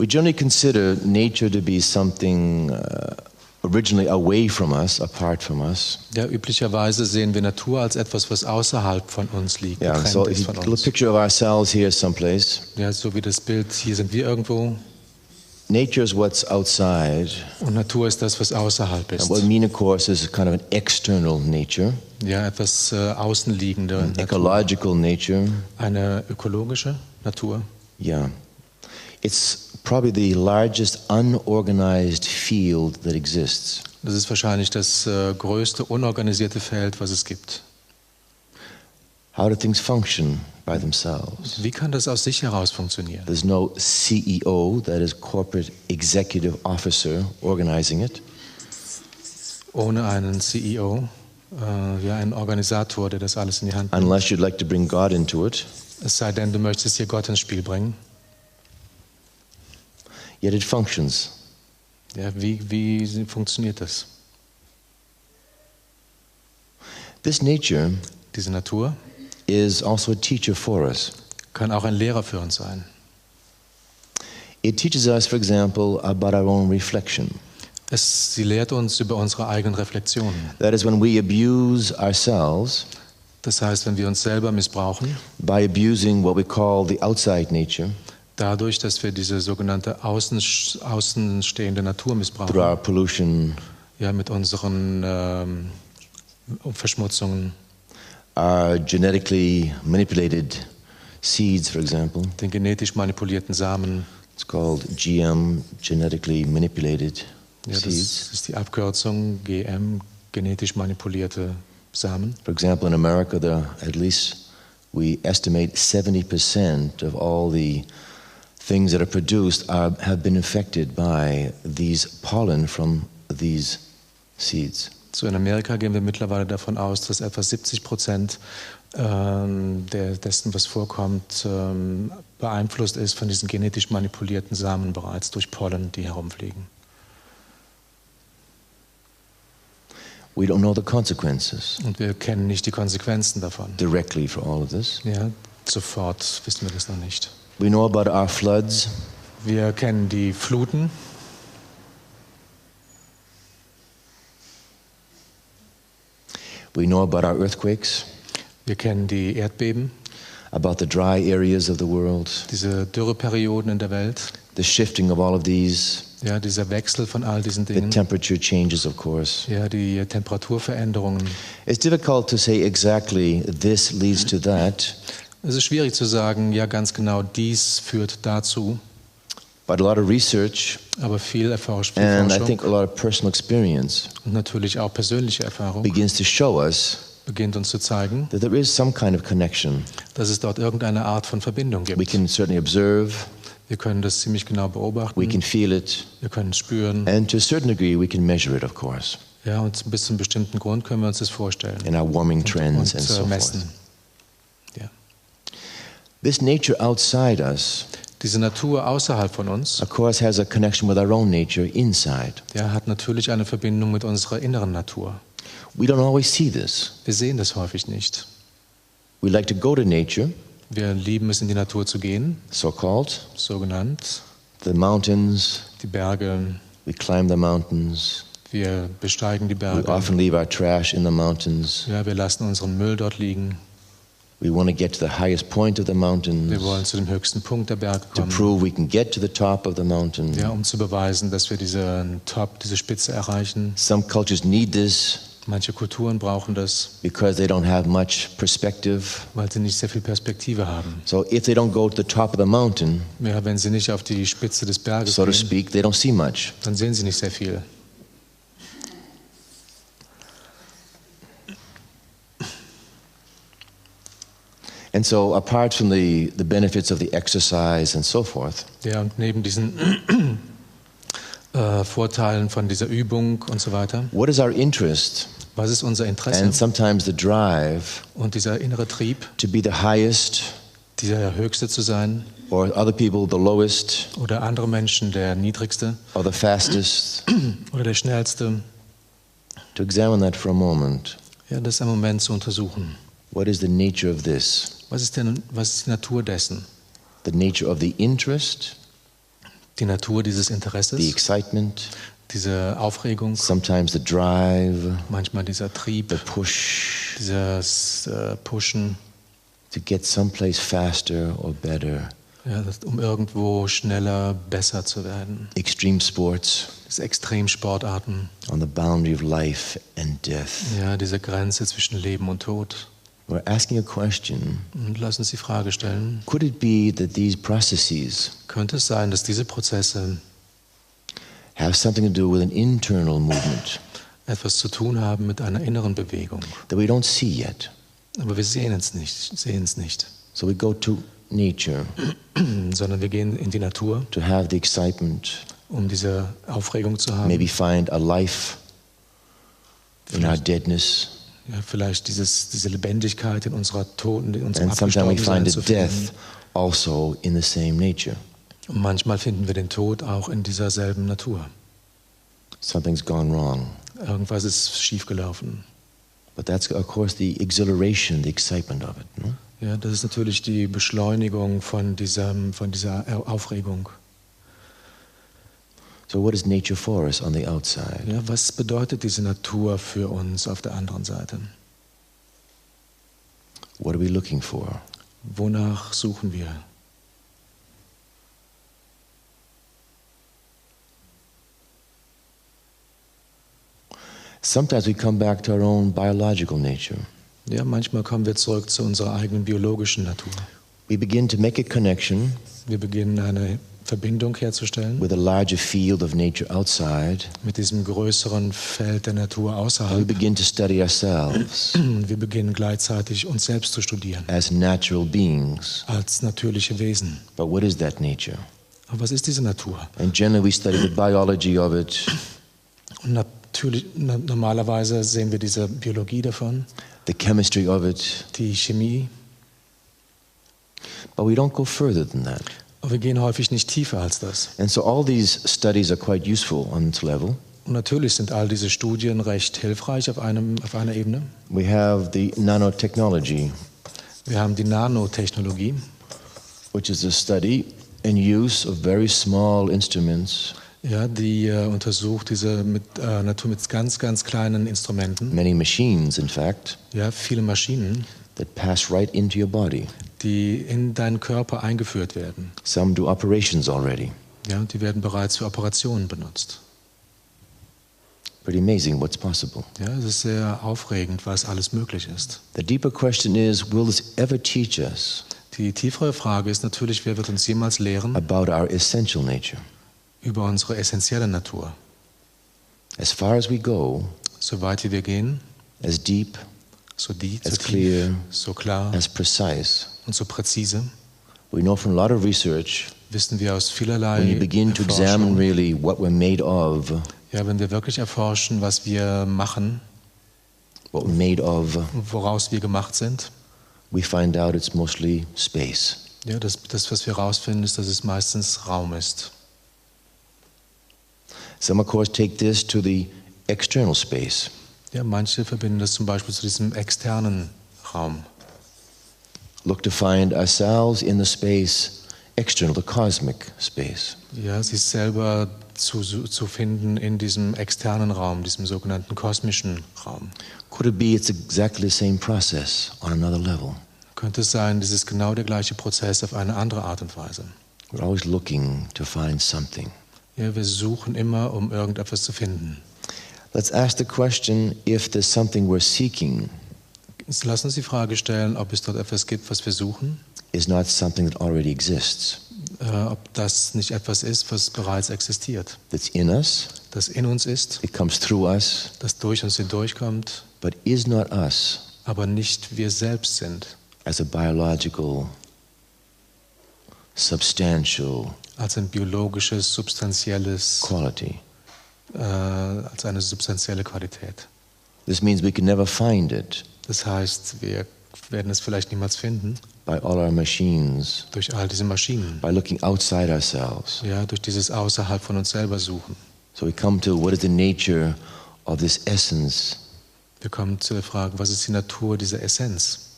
We generally consider nature to be something originally away from us, apart from us. Ja, üblicherweise sehen wir Natur als etwas, was außerhalb von uns liegt, Yeah, getrennt so ist if von you look uns. a picture of ourselves here someplace, Ja, so wie das Bild, hier sind wir irgendwo nature is what's outside. und Natur ist das, was außerhalb ist. And what we mean, of course, is kind of an external nature, Ja, etwas außenliegende an Natur. ecological nature. Eine ökologische Natur. Yeah. It's probably the largest unorganized field that exists. Das ist wahrscheinlich das größte unorganisierte Feld, was es gibt. How do things function by themselves? Wie kann das aus sich heraus funktionieren? There's no CEO, that is Corporate Executive Officer, organizing it. Ohne einen CEO, ja, einen Organisator, der das alles in die Hand nimmt. Unless you'd like to bring God into it. Es sei denn, du möchtest hier Gott ins Spiel bringen. Yet it functions. Ja, wie funktioniert das? This nature Diese Natur is also a teacher for us. kann auch ein Lehrer für uns sein. It teaches us, for example, about our own reflection. Sie lehrt uns über unsere eigenen Reflexionen. That is, when we abuse ourselves Das heißt, wenn wir uns selber missbrauchen, by abusing what we call the outside nature, dadurch, dass wir diese sogenannte außenstehende Natur through missbrauchen, our pollution, ja, mit unseren Verschmutzungen, our genetically manipulated seeds, for example. den genetisch manipulierten Samen. It's called GM, genetically manipulated Ja, seeds. das ist die Abkürzung GM, genetisch manipulierte Samen. For example, in America, at least we estimate 70% of all the things that are produced have been affected by these pollen from these seeds. So in Amerika gehen wir mittlerweile davon aus, dass etwa 70% dessen, was vorkommt, beeinflusst ist von diesen genetisch manipulierten Samen bereits durch Pollen, die herumfliegen. We don't know the consequences Und wir kennen nicht die Konsequenzen davon. directly for all of this. Ja, sofort wissen wir das noch nicht. We know about our floods. Wir kennen die Fluten. We know about our earthquakes, Wir kennen die Erdbeben, about the dry areas of the world, diese Dürreperioden in der Welt, the shifting of all of these, ja, dieser Wechsel von all diesen the Dingen, temperature changes, of course. ja, die Temperaturveränderungen. It's difficult to say exactly this leads to that, Es ist schwierig zu sagen, ja, ganz genau, dies führt dazu, but a lot of research aber viel Forschung and I think a lot of personal experience und natürlich auch persönliche Erfahrung begins to show us beginnt uns zu zeigen, that there is some kind of connection. dass es dort irgendeine Art von Verbindung We gibt. can certainly observe, Wir können das ziemlich genau we beobachten, can feel it, wir können es spüren, and to a certain degree we can measure it, of course, ja, und bis zu einem bestimmten Grund können wir uns das vorstellen in our warming trends und and so messen. forth. Ja. This nature outside us, Diese Natur außerhalb von uns, of course, has a connection with our own nature inside. ja, hat natürlich eine Verbindung mit unserer inneren Natur. We don't always see this. Wir sehen das häufig nicht. We like to go to nature, Wir lieben es, in die Natur zu gehen, so-called, so genannt. the mountains, Die Berge, we climb the mountains, wir besteigen die we Berge. often leave our trash in the mountains. Ja, wir lassen unseren Müll dort liegen. We want to get to the highest point of the mountains Wir wollen zu dem höchsten Punkt der Berge to kommen. prove we can get to the top of the mountain. Ja, um zu beweisen, dass wir diese Spitze erreichen. Some cultures need this Manche Kulturen brauchen das, because they don't have much perspective. weil sie nicht sehr viel Perspektive haben. So if they don't go to the top of the mountain, Ja, wenn sie nicht auf die Spitze des Berges so to gehen, speak, they don't see much. dann sehen sie nicht sehr viel. And so apart from the benefits of the exercise and so forth, Ja, und neben diesen Vorteilen von dieser Übung und so weiter, what is our interest was ist unser Interesse and sometimes the drive und dieser innere Trieb, to be the highest dieser Höchste zu sein or other people the lowest oder andere Menschen der Niedrigste or the fastest? oder der Schnellste? To examine that for a moment. Ja, das einen Moment zu untersuchen. What is the nature of this? Was ist die Natur dessen? The nature of the interest Die Natur dieses the Interesses, excitement, diese Aufregung, sometimes the drive, manchmal dieser Trieb, the push dieses Pushen, to get someplace faster or better. ja, um irgendwo schneller, besser zu werden. Extreme sports Diese Extremsportarten, on the boundary of life and death. ja, diese Grenze zwischen Leben und Tod. We're asking a question. Und lass uns die Frage stellen, Could it be that these processes könnte es sein, dass diese Prozesse have something to do with an internal movement etwas zu tun haben mit einer inneren Bewegung? that we don't see yet? Aber wir sehen es nicht. So we go to nature Sondern wir gehen in die Natur, to have the excitement, um diese Aufregung zu haben. maybe find a life in our deadness, Ja, vielleicht diese Lebendigkeit in unserer Toten, in unserem and sometimes we Abgestorbensein find a zu finden. death also in the same nature. Und manchmal finden wir den Tod auch in dieser selben Natur. Something's gone wrong. Irgendwas ist schiefgelaufen. But that's, of course, the exhilaration, the excitement of it. No? Ja, das ist natürlich die Beschleunigung von dieser Aufregung. So what is nature for us on the outside? Ja, was bedeutet diese Natur für uns auf der anderen Seite? What are we looking for? Wonach suchen wir? Sometimes we come back to our own biological nature. Ja, manchmal kommen wir zurück zu unserer eigenen biologischen Natur. We begin to make a connection Wir beginnen eine Verbindung herzustellen with a larger field of nature outside. mit diesem größeren Feld der Natur And we außerhalb. begin to study ourselves Wir beginnen gleichzeitig uns selbst zu studieren as natural beings. als natürliche Wesen. But what is that nature? Aber was ist diese Natur? And generally we study the biology of it, Und normalerweise sehen wir diese Biologie davon, the chemistry of it, die Chemie, but we don't go further than that. aber wir gehen häufig nicht tiefer als das. And so all these studies are quite useful on its level. Und natürlich sind all diese Studien recht hilfreich auf einer Ebene. We have the nanotechnology, Wir haben die Nanotechnologie, which is a study and use of very small instruments, ja, die untersucht diese Natur mit ganz, ganz kleinen Instrumenten. many machines in fact, Ja, viele Maschinen, that pass right into your body. die in deinen Körper eingeführt werden. Some do operations already. Ja, und die werden bereits für Operationen benutzt. Pretty amazing what's possible. Ja, es ist sehr aufregend, was alles möglich ist. The deeper question is, will this ever teach us Die tiefere Frage ist natürlich, wer wird uns jemals lehren about our essential nature? über unsere essentielle Natur? As far as we go, So weit wie wir gehen, as deep, so as tief, clear, so klar as precise. und so präzise, We know from a lot of research, wissen wir aus when vielerlei you begin to examine Erforschung, really what we're made of, ja, wenn wir wirklich erforschen, was wir machen, what we're made of, woraus wir gemacht sind, we find out it's mostly space. ja, das, was wir herausfinden, ist, dass es meistens Raum ist. Some, of course, take this to the external space. Ja, manche verbinden das zum Beispiel zu diesem externen Raum. Look to find ourselves in the space external, the cosmic space. Ja, sich selber zu finden in diesem externen Raum, diesem sogenannten kosmischen Raum. Could it be it's exactly the same process on another level? Könnte es sein, das ist genau der gleiche Prozess auf eine andere Art und Weise. We're always looking to find something. Ja, wir suchen immer, um irgendetwas zu finden. Let's ask the question, if there's something we're seeking, Jetzt lass uns die Frage stellen, ob es dort etwas gibt, was wir suchen, is not something that already exists, ob das nicht etwas ist, was bereits existiert, that's in us, das in uns ist, it comes through us, das durch uns hindurchkommt, but is not us aber nicht wir selbst sind, as a biological, substantial als ein biologisches, substanzielles, quality. als eine substanzielle Qualität. This means we can never find it Das heißt, wir werden es vielleicht niemals finden by all our machines, durch all diese Maschinen, by looking outside ourselves. ja, durch dieses außerhalb von uns selber suchen. So we come to what is the nature of this essence. Wir kommen zu der Frage, was ist die Natur dieser Essenz?